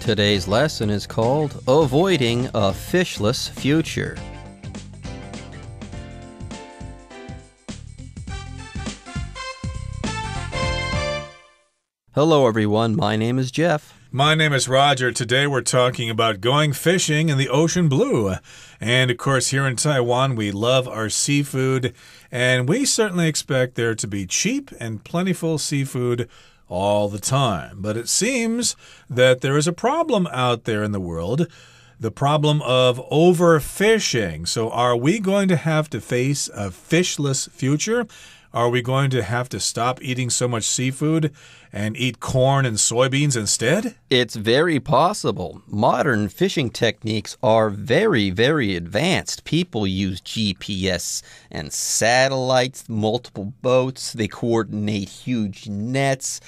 Today's lesson is called Avoiding a Fishless Future. Hello everyone, my name is Jeff. My name is Roger. Today we're talking about going fishing in the ocean blue. And of course, here in Taiwan, we love our seafood, and we certainly expect there to be cheap and plentiful seafood all the time. But it seems that there is a problem out there in the world, the problem of overfishing. So are we going to have to face a fishless future? Are we going to have to stop eating so much seafood and eat corn and soybeans instead? It's very possible. Modern fishing techniques are very, very advanced. People use GPS and satellites, multiple boats. They coordinate huge nets,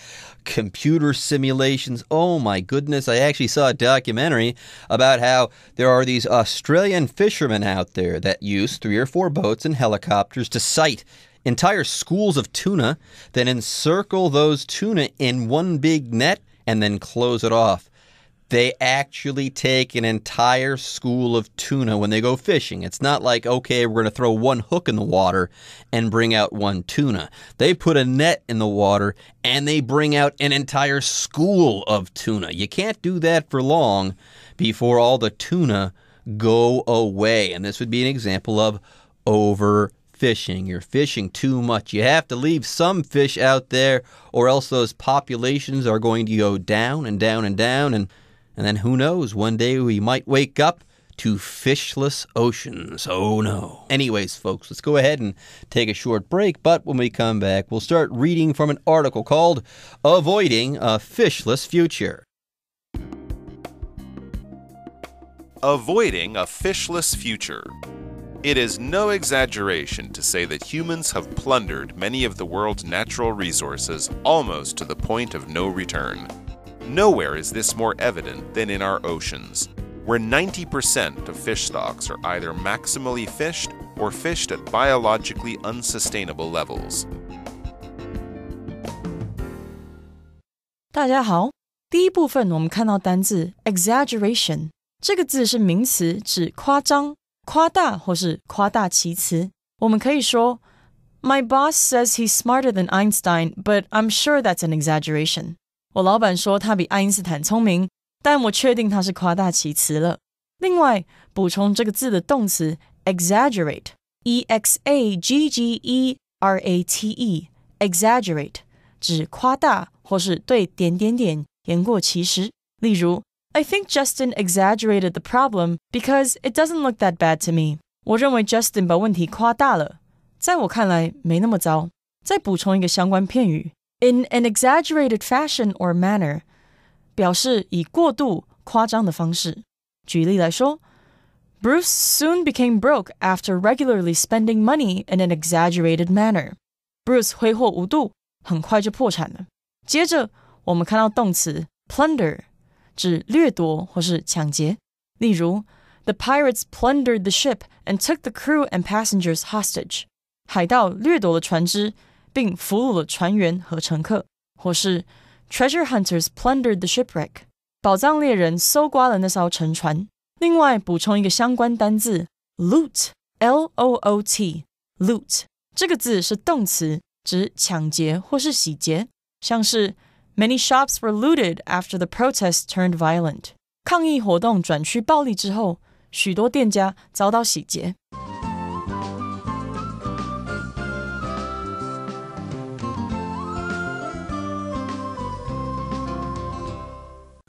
computer simulations. Oh my goodness, I actually saw a documentary about how there are these Australian fishermen out there that use 3 or 4 boats and helicopters to sight entire schools of tuna, then encircle those tuna in one big net and then close it off. They actually take an entire school of tuna when they go fishing. It's not like, okay, we're going to throw one hook in the water and bring out one tuna. They put a net in the water and they bring out an entire school of tuna. You can't do that for long before all the tuna go away. And this would be an example of overfishing. You're fishing too much. You have to leave some fish out there or else those populations are going to go down and down and down. And then who knows, one day we might wake up to fishless oceans. Oh no. Anyways, folks, let's go ahead and take a short break. But when we come back, we'll start reading from an article called Avoiding a Fishless Future. Avoiding a Fishless Future. It is no exaggeration to say that humans have plundered many of the world's natural resources almost to the point of no return. Nowhere is this more evident than in our oceans, where 90% of fish stocks are either maximally fished or fished at biologically unsustainable levels. 大家好，第一部分我们看到单字 exaggeration， 这个字是名词，指夸张、夸大或是夸大其词。我们可以说 My boss says he's smarter than Einstein, but I'm sure that's an exaggeration. 我老板说他比爱因斯坦聪明，但我确定他是夸大其词了。另外，补充这个字的动词 exaggerate, E-X-A-G-G-E-R-A-T-E, exaggerate, 指夸大或是对点点点言过其实。例如I think Justin exaggerated the problem because it doesn't look that bad to me. 我认为 Justin 把问题夸大了，在我看来没那么糟。再补充一个相关片语 in an exaggerated fashion or manner, 表示以过度、夸张的方式。举例来说 Bruce soon became broke after regularly spending money in an exaggerated manner. Bruce 挥霍无度，很快就破产了。接着我们看到动词 plunder，指掠夺或是抢劫。例如 The pirates plundered the ship and took the crew and passengers hostage. 海盗掠夺了船只，并俘虏了船员和乘客。或是 Treasure hunters plundered the shipwreck. 宝藏猎人搜刮了那艘沉船。另外补充一个相关单字 loot, L-O-O-T, loot. 这个字是动词，指抢劫或是洗劫，像是Many shops were looted after the protests turned violent. 抗议活动转趋暴力之后，许多店家遭到洗劫。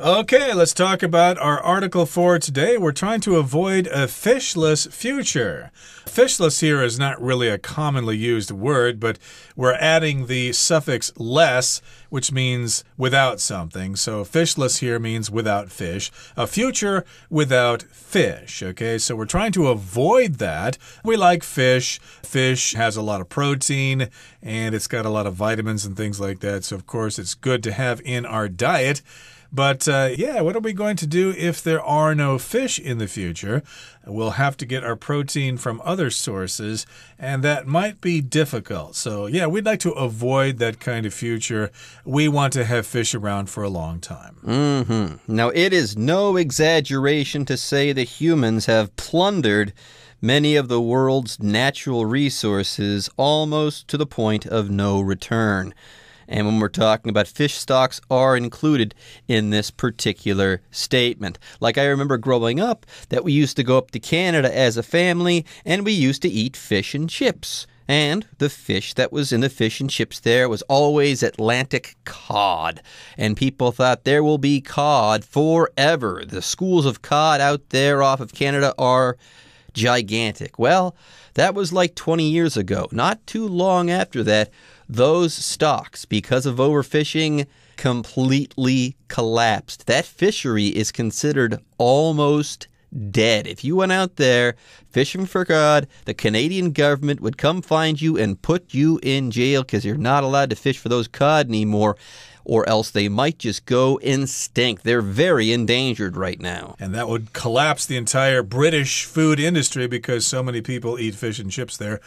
Okay, let's talk about our article for today. We're trying to avoid a fishless future. Fishless here is not really a commonly used word, but we're adding the suffix less, which means without something. So fishless here means without fish. A future without fish. Okay, so we're trying to avoid that. We like fish. Fish has a lot of protein, and it's got a lot of vitamins and things like that. So, of course, it's good to have in our diet. But, yeah, what are we going to do if there are no fish in the future? We'll have to get our protein from other sources, and that might be difficult. So, yeah, we'd like to avoid that kind of future. we want to have fish around for a long time. Now, it is no exaggeration to say that humans have plundered many of the world's natural resources almost to the point of no return. And when we're talking about fish stocks are included in this particular statement. Like I remember growing up that we used to go up to Canada as a family and we used to eat fish and chips. And the fish that was in the fish and chips there was always Atlantic cod. And people thought there will be cod forever. The schools of cod out there off of Canada are gigantic. Well, that was like 20 years ago. Not too long after that, those stocks, because of overfishing, completely collapsed. That fishery is considered almost dead. If you went out there fishing for cod, the Canadian government would come find you and put you in jail because you're not allowed to fish for those cod anymore, or else they might just go extinct. They're very endangered right now. And that would collapse the entire British food industry because so many people eat fish and chips there.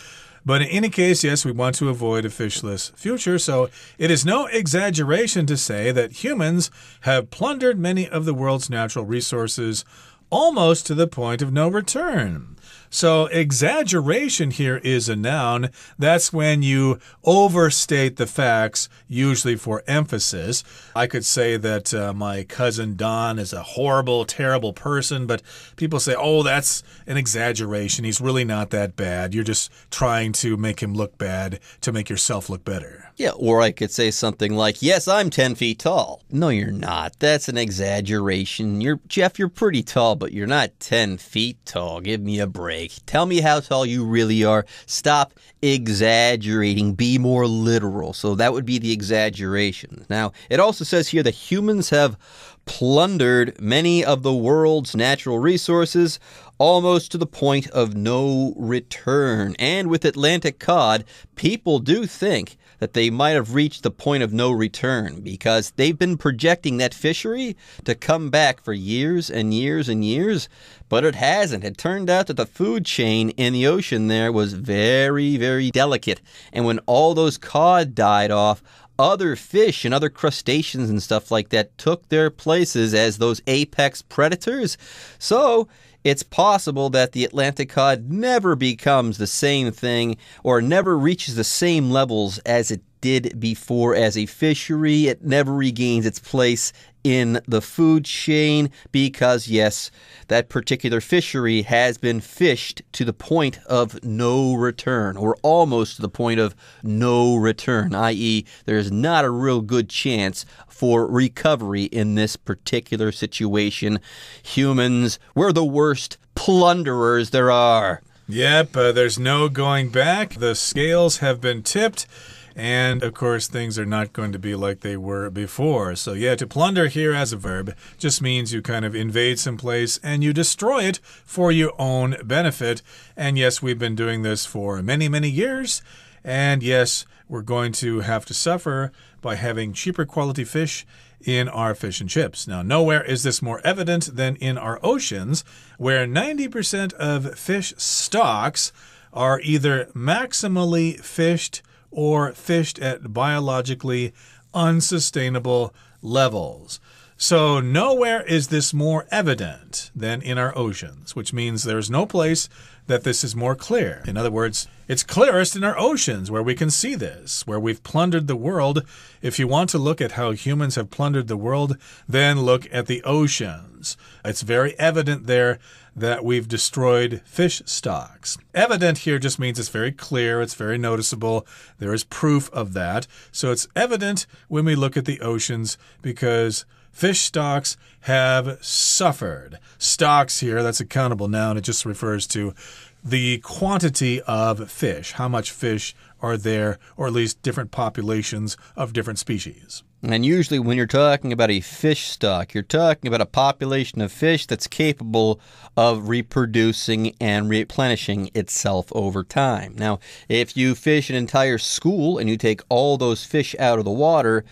But in any case, yes, we want to avoid a fishless future, so it is no exaggeration to say that humans have plundered many of the world's natural resources almost to the point of no return. So exaggeration here is a noun. That's when you overstate the facts, usually for emphasis. I could say that my cousin Don is a horrible, terrible person, but people say, oh, that's an exaggeration. He's really not that bad. You're just trying to make him look bad to make yourself look better. Yeah, or I could say something like, yes, I'm 10 feet tall. No, you're not. That's an exaggeration. Jeff, you're pretty tall, but you're not 10 feet tall. Give me a break. Tell me how tall you really are. Stop exaggerating. Be more literal. So that would be the exaggeration. Now, it also says here that humans have plundered many of the world's natural resources almost to the point of no return. And with Atlantic cod, people do think that they might have reached the point of no return because they've been projecting that fishery to come back for years and years and years, but it hasn't. It turned out that the food chain in the ocean there was very, very delicate. And when all those cod died off, other fish and other crustaceans and stuff like that took their places as those apex predators. So it's possible that the Atlantic cod never becomes the same thing or never reaches the same levels as it did before as a fishery. It never regains its place in the food chain because, yes, that particular fishery has been fished to the point of no return or almost to the point of no return, i.e. there's not a real good chance for recovery in this particular situation. Humans, we're the worst plunderers there are. Yep, there's no going back. The scales have been tipped. And, of course, things are not going to be like they were before. So, yeah, to plunder here as a verb just means you kind of invade some place and you destroy it for your own benefit. And, yes, we've been doing this for many, many years. And, yes, we're going to have to suffer by having cheaper quality fish in our fish and chips. Now, nowhere is this more evident than in our oceans, where 90% of fish stocks are either maximally fished or fished at biologically unsustainable levels. So nowhere is this more evident than in our oceans, which means there's no place that this is more clear. In other words, it's clearest in our oceans where we can see this, where we've plundered the world. If you want to look at how humans have plundered the world, then look at the oceans. It's very evident there that we've destroyed fish stocks. Evident here just means it's very clear, it's very noticeable. There is proof of that. So it's evident when we look at the oceans because fish stocks have suffered. Stocks here, that's a countable noun. It just refers to the quantity of fish, how much fish are there, or at least different populations of different species. And usually when you're talking about a fish stock, you're talking about a population of fish that's capable of reproducing and replenishing itself over time. Now, if you fish an entire school and you take all those fish out of the water,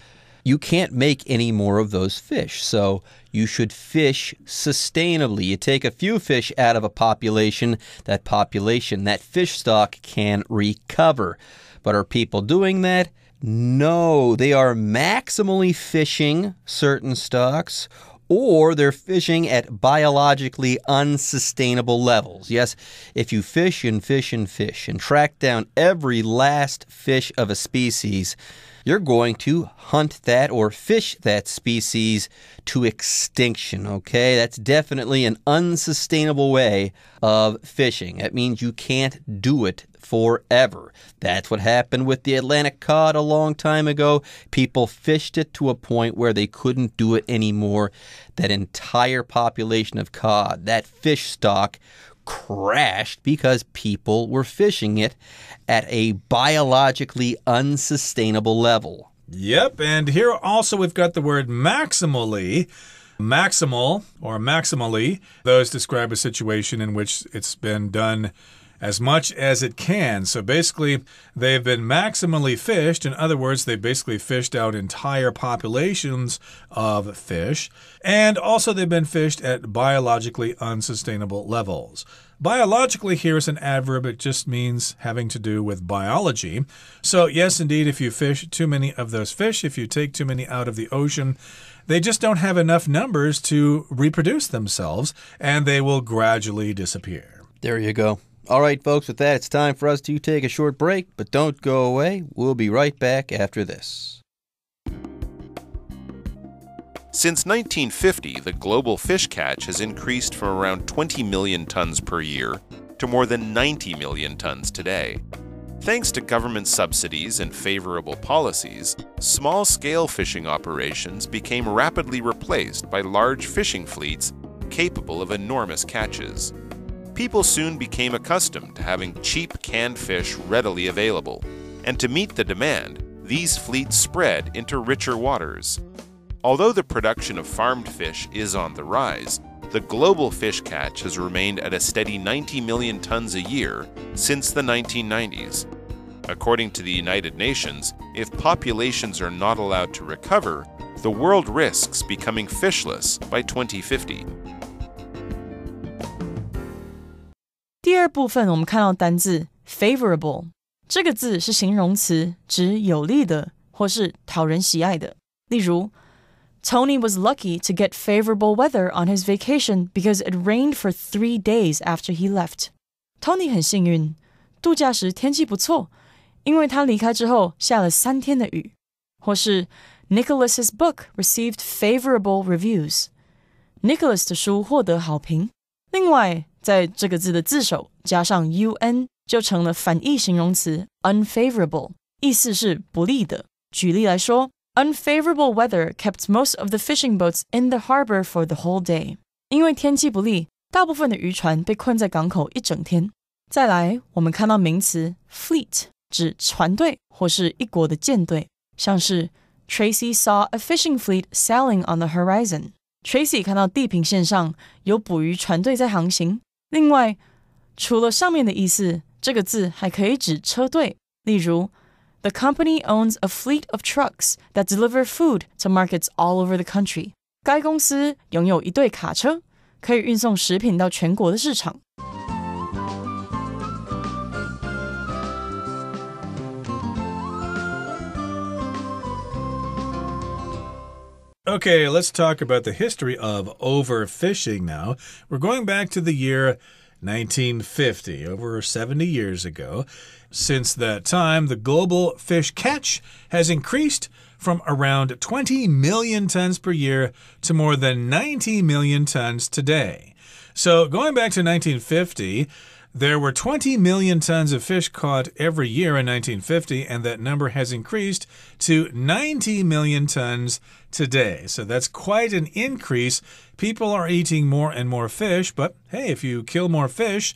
you can't make any more of those fish. So you should fish sustainably. You take a few fish out of a population, that fish stock can recover. But are people doing that? No, they are maximally fishing certain stocks, or they're fishing at biologically unsustainable levels. Yes, if you fish and fish and fish and track down every last fish of a species, you're going to hunt that or fish that species to extinction, okay? That's definitely an unsustainable way of fishing. That means you can't do it forever. That's what happened with the Atlantic cod a long time ago. People fished it to a point where they couldn't do it anymore. That entire population of cod, that fish stock, crashed because people were fishing it at a biologically unsustainable level. Yep, and here also we've got the word maximally. Maximal or maximally, those describe a situation in which it's been done as much as it can. So basically, they've been maximally fished. In other words, they basically fished out entire populations of fish. And also they've been fished at biologically unsustainable levels. Biologically here is an adverb. It just means having to do with biology. So yes, indeed, if you fish too many of those fish, if you take too many out of the ocean, they just don't have enough numbers to reproduce themselves, and they will gradually disappear. There you go. All right, folks, with that, it's time for us to take a short break, but don't go away. We'll be right back after this. Since 1950, the global fish catch has increased from around 20 million tons per year to more than 90 million tons today. Thanks to government subsidies and favorable policies, small-scale fishing operations became rapidly replaced by large fishing fleets capable of enormous catches. People soon became accustomed to having cheap canned fish readily available, and to meet the demand, these fleets spread into richer waters. Although the production of farmed fish is on the rise, the global fish catch has remained at a steady 90 million tons a year since the 1990s. According to the United Nations, if populations are not allowed to recover, the world risks becoming fishless by 2050. 第二部分我们看到单字 favorable， 这个字是形容词，指有利的或是讨人喜爱的。例如 Tony was lucky to get favorable weather on his vacation because it rained for 3 days after he left. Tony 很幸运，度假时天气不错，因为他离开之后下了3天的雨。或是 Nicholas's book received favorable reviews. Nicholas 的书获得好评。另外，在这个字的字首加上 un 就成了反义形容词 unfavorable， 意思是不利的。举例来说，Unfavorable weather kept most of the fishing boats in the harbor for the whole day. 因为天气不利，大部分的渔船被困在港口一整天。再来，我们看到名词 fleet， 指船队或是一国的舰队，像是 Tracy saw a fishing fleet sailing on the horizon. Tracy 看到地平线上有捕鱼船队在航行。另外，除了上面的意思，这个字还可以指车队，例如The company owns a fleet of trucks that deliver food to markets all over the country. 该公司拥有一队卡车，可以运送食品到全国的市场。Okay, let's talk about the history of overfishing now. We're going back to the year 1950, over 70 years ago. Since that time, the global fish catch has increased from around 20 million tons per year to more than 90 million tons today. So going back to 1950, there were 20 million tons of fish caught every year in 1950, and that number has increased to 90 million tons today. So that's quite an increase. People are eating more and more fish, but hey, if you kill more fish,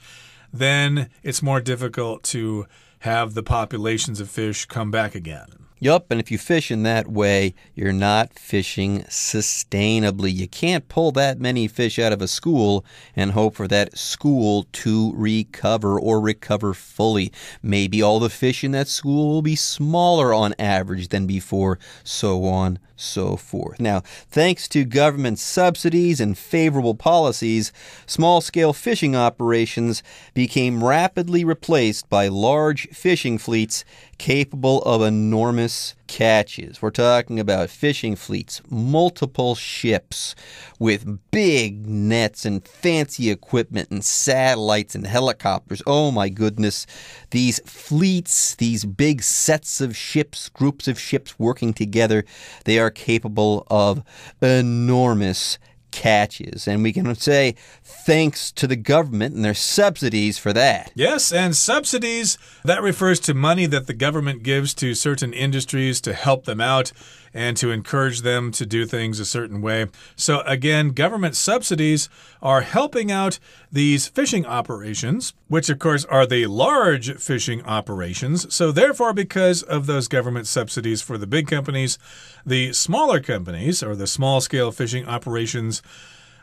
then it's more difficult to have the populations of fish come back again. Yup, and if you fish in that way, you're not fishing sustainably. You can't pull that many fish out of a school and hope for that school to recover or recover fully. Maybe all the fish in that school will be smaller on average than before, so on, so forth. Now, thanks to government subsidies and favorable policies, small-scale fishing operations became rapidly replaced by large fishing fleets capable of enormous catches. We're talking about fishing fleets, multiple ships with big nets and fancy equipment and satellites and helicopters. Oh my goodness. These fleets, these big sets of ships, groups of ships working together, they are capable of enormous catches. And we can say thanks to the government and their subsidies for that. Yes, and subsidies, that refers to money that the government gives to certain industries to help them out and to encourage them to do things a certain way. So again, government subsidies are helping out these fishing operations, which of course are the large fishing operations. So therefore, because of those government subsidies for the big companies, the smaller companies, or the small-scale fishing operations,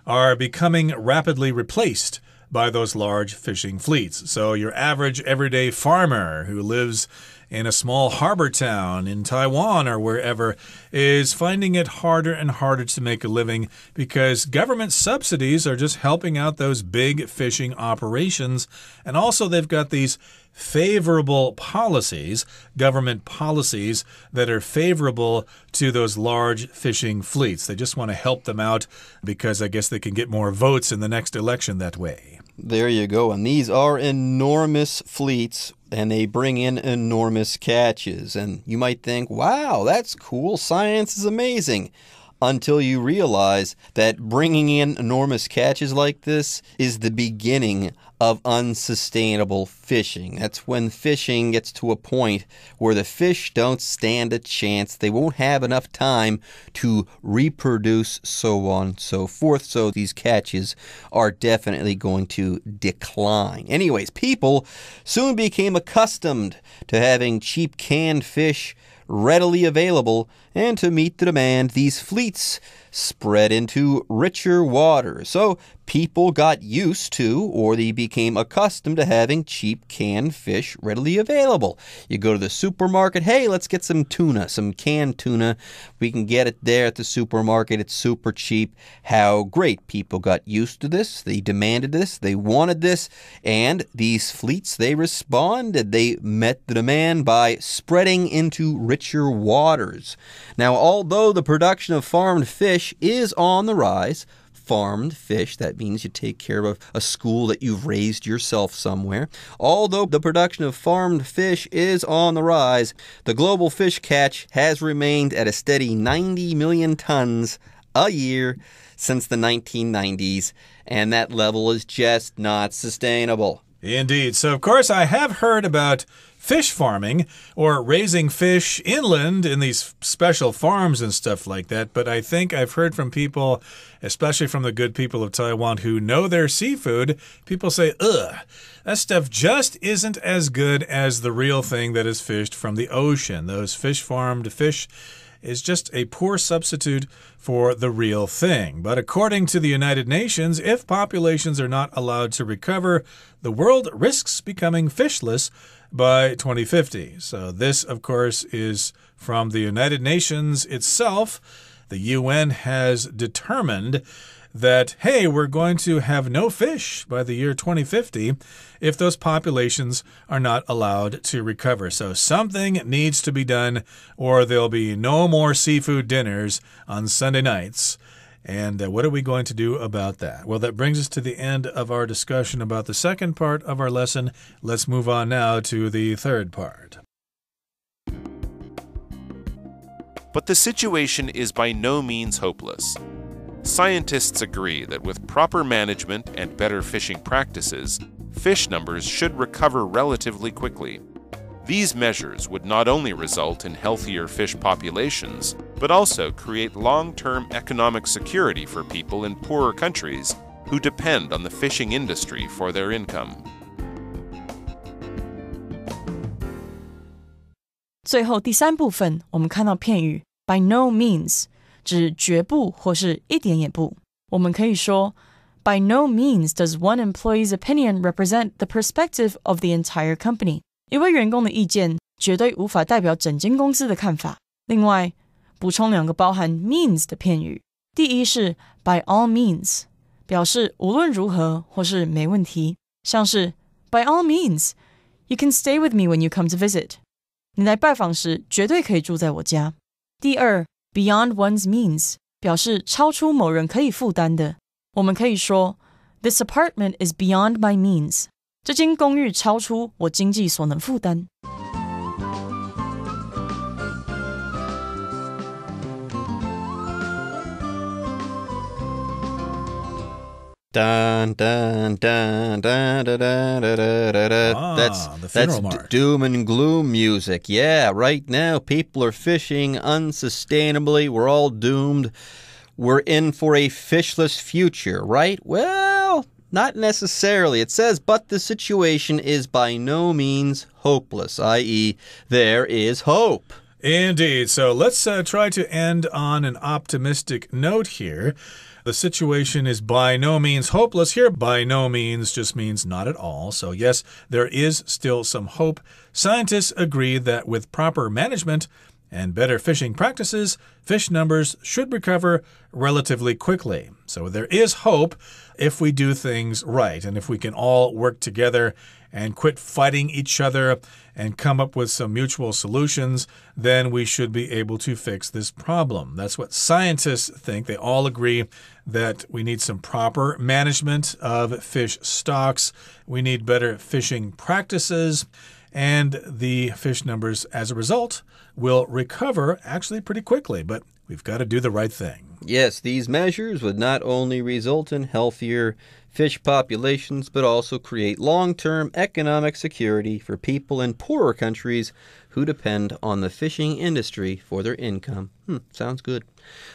are becoming rapidly replaced by those large fishing fleets. So your average everyday farmer who lives in a small harbor town in Taiwan or wherever is finding it harder and harder to make a living because government subsidies are just helping out those big fishing operations. And also they've got these favorable policies, government policies that are favorable to those large fishing fleets. They just want to help them out because I guess they can get more votes in the next election that way. There you go. And these are enormous fleets, and they bring in enormous catches. And you might think, wow, that's cool. Science is amazing. Until you realize that bringing in enormous catches like this is the beginning of unsustainable fishing. That's when fishing gets to a point where the fish don't stand a chance. They won't have enough time to reproduce, so on and so forth. So these catches are definitely going to decline. Anyways, people soon became accustomed to having cheap canned fish readily available, and to meet the demand, these fleets spread into richer waters. So people got used to, or they became accustomed to having cheap canned fish readily available. You go to the supermarket, hey, let's get some tuna, some canned tuna. We can get it there at the supermarket. It's super cheap. How great. People got used to this. They demanded this. They wanted this. And these fleets, they responded. They met the demand by spreading into richer waters. Now, although the production of farmed fish is on the rise, farmed fish, that means you take care of a school that you've raised yourself somewhere. Although the production of farmed fish is on the rise, the global fish catch has remained at a steady 90 million tons a year since the 1990s, and that level is just not sustainable. Indeed. So, of course, I have heard about fish farming or raising fish inland in these special farms and stuff like that. But I think I've heard from people, especially from the good people of Taiwan who know their seafood, people say, ugh, that stuff just isn't as good as the real thing that is fished from the ocean. Those fish-farmed fish is just a poor substitute for the real thing. But according to the United Nations, if populations are not allowed to recover, the world risks becoming fishless by 2050. So this, of course, is from the United Nations itself. The UN has determined that, hey, we're going to have no fish by the year 2050 if those populations are not allowed to recover. So something needs to be done, or there'll be no more seafood dinners on Sunday nights. And what are we going to do about that? Well, that brings us to the end of our discussion about the second part of our lesson. Let's move on now to the third part. But the situation is by no means hopeless. Scientists agree that with proper management and better fishing practices, fish numbers should recover relatively quickly. These measures would not only result in healthier fish populations, but also create long-term economic security for people in poorer countries who depend on the fishing industry for their income. 最后第三部分，我们看到片语 by no means 指绝不或是一点也不。我们可以说 by no means does one employee's opinion represent the perspective of the entire company. 一位员工的意见绝对无法代表整间公司的看法。另外补充2个包含 means 的片语。第一是 by all means， 表示无论如何或是没问题，像是 by all means, you can stay with me when you come to visit。 你来拜访时绝对可以住在我家。第二 beyond one's means， 表示超出某人可以负担的。我们可以说 This apartment is beyond my means， 这间公寓超出我经济所能负担。Dun, dun, dun, dun, dun, dun, dun, dun, dun. That's doom and gloom music. Yeah, right now people are fishing unsustainably. We're all doomed. We're in for a fishless future, right? Well, not necessarily. It says, but the situation is by no means hopeless, i.e., there is hope. Indeed. So let's try to end on an optimistic note here. The situation is by no means hopeless. Here, by no means just means not at all. So yes, there is still some hope. Scientists agree that with proper management and better fishing practices, fish numbers should recover relatively quickly. So there is hope if we do things right, and if we can all work together and quit fighting each other and come up with some mutual solutions, then we should be able to fix this problem. That's what scientists think. They all agree that we need some proper management of fish stocks. We need better fishing practices, and the fish numbers, as a result, will recover actually pretty quickly. But we've got to do the right thing. Yes, these measures would not only result in healthier fish populations, but also create long-term economic security for people in poorer countries who depend on the fishing industry for their income. Sounds good.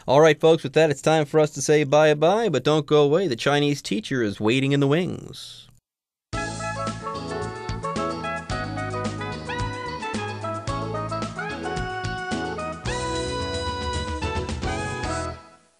All right, folks, with that, it's time for us to say bye-bye, but don't go away. The Chinese teacher is waiting in the wings.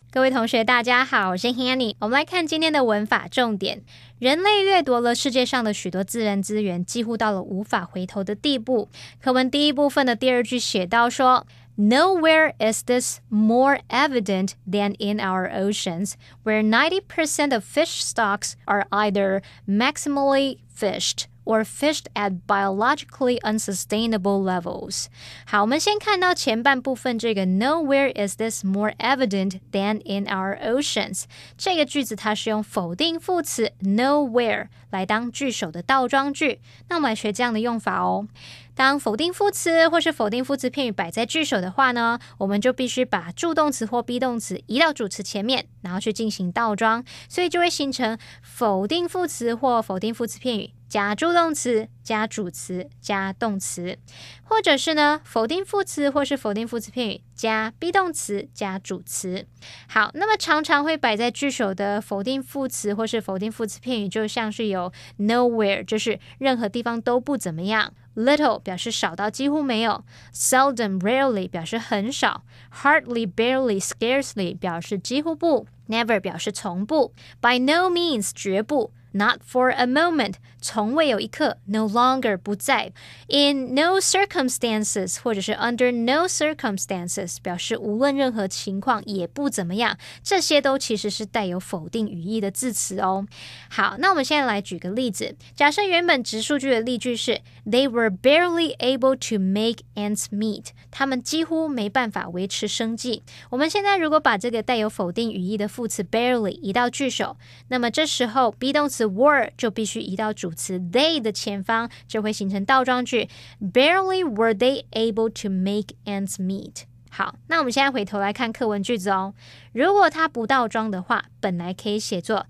各位同学大家好，我是 Hanny。 我们来看今天的文法重点。人类掠夺了世界上的许多自然资源，几乎到了无法回头的地步。课文第一部分的第二句写到说， Nowhere is this more evident than in our oceans, where 90% of fish stocks are either maximally fished or fished at biologically unsustainable levels. 好，我们先看到前半部分这个 Nowhere is this more evident than in our oceans. 这个句子它是用否定副词 nowhere 来当句首的倒装句。那我们来学这样的用法哦。当否定副词或是否定副词片语摆在句首的话呢，我们就必须把助动词或 be 动词移到主词前面，然后去进行倒装，所以就会形成否定副词或否定副词片语加助动词加主词加动词，或者是呢否定副词或是否定副词片语加 be 动词加主词。好，那么常常会摆在句首的否定副词或是否定副词片语，就像是有 nowhere 就是任何地方都不怎么样， little 表示少到几乎没有， seldom rarely 表示很少， hardly barely scarcely 表示几乎不， never 表示从不， by no means 绝不，Not for a moment 从未有一刻， no longer 不在， in no circumstances 或者是 under no circumstances 表示无论任何情况也不怎么样，这些都其实是带有否定语义的字词哦。好，那我们现在来举个例子，假设原本直述句的例句是 They were barely able to make ends meet， 他们几乎没办法维持生计。我们现在如果把这个带有否定语义的副词 barely 移到句首，那么这时候 be 动词 were 就必须移到主词 they 的前方，就会形成倒装句 Barely were they able to make ends meet。 好，那我们现在回头来看课文句子哦。如果它不倒装的话，本来可以写作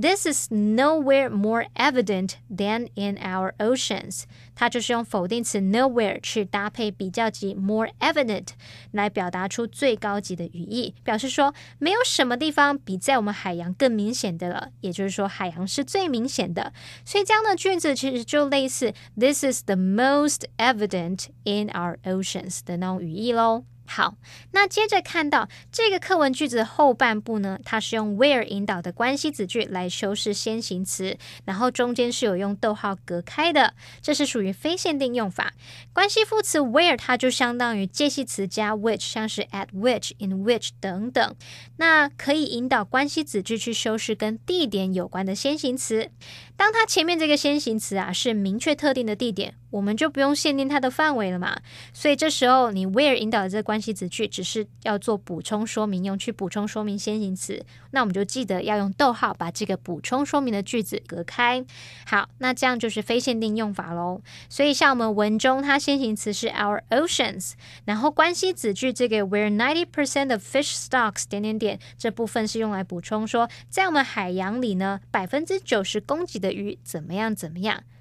This is nowhere more evident than in our oceans。 它就是用否定词 nowhere 去搭配比较级 more evident 来表达出最高级的语义，表示说没有什么地方比在我们海洋更明显的了，也就是说海洋是最明显的。所以这样的句子其实就类似 This is the most evident in our oceans 的那种语义咯。好，那接着看到这个课文句子的后半部呢，它是用 where 引导的关系子句来修饰先行词，然后中间是有用逗号隔开的，这是属于非限定用法。关系副词 where 它就相当于介系词加 which， 像是 at which、in which 等等，那可以引导关系子句去修饰跟地点有关的先行词。当它前面这个先行词啊是明确特定的地点，我们就不用限定它的范围了嘛，所以这时候你 where 引导的这个关系子句只是要做补充说明用，去补充说明先行词，那我们就记得要用逗号把这个补充说明的句子隔开。好，那这样就是非限定用法咯。所以像我们文中它先行词是 our oceans， 然后关系子句这个 where 90% of fish stocks 这部分是用来补充说在我们海洋里呢90%供给的鱼怎么样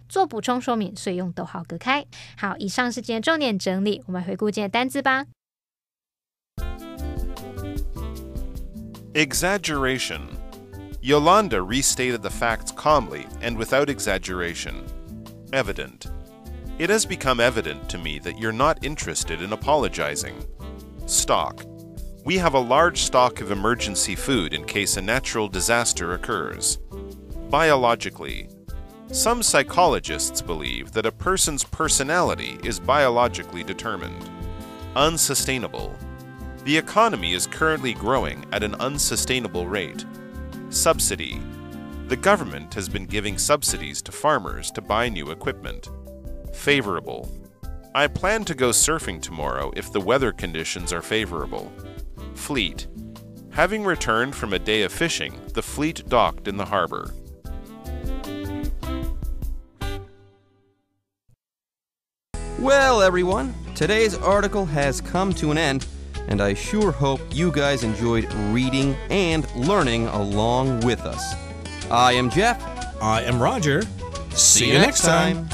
做补充说明，所以用逗号隔开。好，以上是今天重点整理，我们回顾今天的单字吧。Exaggeration. Yolanda restated the facts calmly and without exaggeration. Evident. It has become evident to me that you're not interested in apologizing. Stock. We have a large stock of emergency food in case a natural disaster occurs. Biologically. Some psychologists believe that a person's personality is biologically determined. Unsustainable. The economy is currently growing at an unsustainable rate. Subsidy. The government has been giving subsidies to farmers to buy new equipment. Favorable. I plan to go surfing tomorrow if the weather conditions are favorable. Fleet. Having returned from a day of fishing, the fleet docked in the harbor. Well, everyone, today's article has come to an end, and I sure hope you guys enjoyed reading and learning along with us. I am Jeff. I am Roger. See you next time.